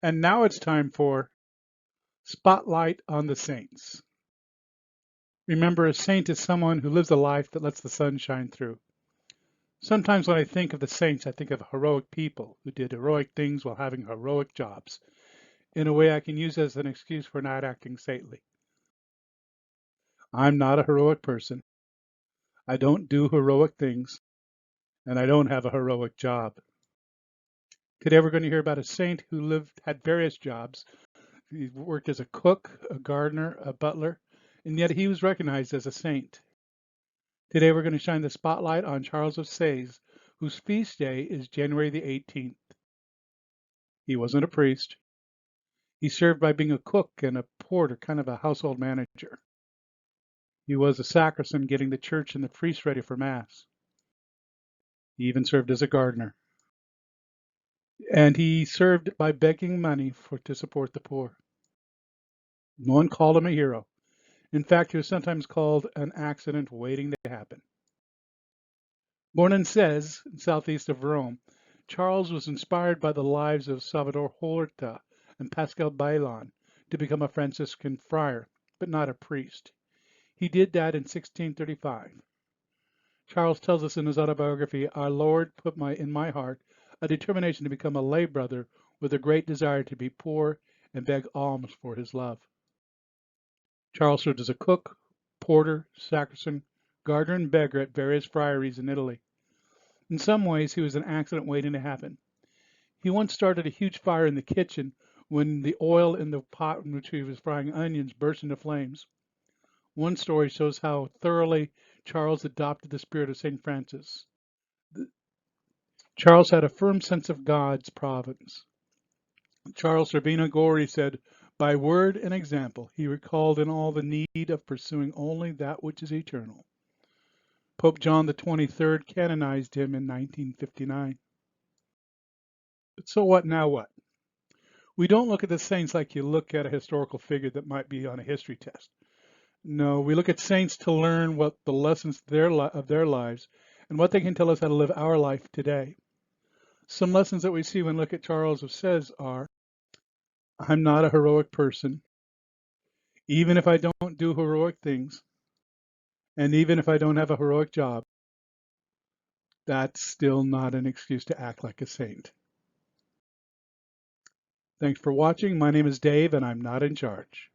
And now it's time for Spotlight on the Saints. Remember, a saint is someone who lives a life that lets the sun shine through. Sometimes when I think of the saints, I think of heroic people who did heroic things while having heroic jobs. In a way I can use as an excuse for not acting saintly. I'm not a heroic person. I don't do heroic things, and I don't have a heroic job. Today we're going to hear about a saint who had various jobs. He worked as a cook, a gardener, a butler, and yet he was recognized as a saint. Today we're going to shine the spotlight on Charles of Seze, whose feast day is January the 18th. He wasn't a priest. He served by being a cook and a porter, kind of a household manager. He was a sacristan getting the church and the priests ready for Mass. He even served as a gardener. And he served by begging money to support the poor. No one called him a hero. In fact, he was sometimes called an accident waiting to happen. Born in Seze, southeast of Rome, Charles was inspired by the lives of Salvador Horta and Pascal Bailon to become a Franciscan friar, but not a priest. He did that in 1635. Charles tells us in his autobiography, "Our Lord put in my heart a determination to become a lay brother with a great desire to be poor and beg alms for his love." Charles served as a cook, porter, sacristan, gardener, and beggar at various friaries in Italy. In some ways, he was an accident waiting to happen. He once started a huge fire in the kitchen when the oil in the pot in which he was frying onions burst into flames. One story shows how thoroughly Charles adopted the spirit of St. Francis. Charles had a firm sense of God's providence. Charles Urbino Gori said, "By word and example, he recalled in all the need of pursuing only that which is eternal." Pope John the 23rd canonized him in 1959. But so what now what? We don't look at the saints like you look at a historical figure that might be on a history test. No, we look at saints to learn what the lessons of their lives and what they can tell us how to live our life today. Some lessons that we see when we look at Charles of Seze are, I'm not a heroic person. Even if I don't do heroic things, and even if I don't have a heroic job, that's still not an excuse to act like a saint. Thanks for watching. My name is Dave, and I'm not in charge.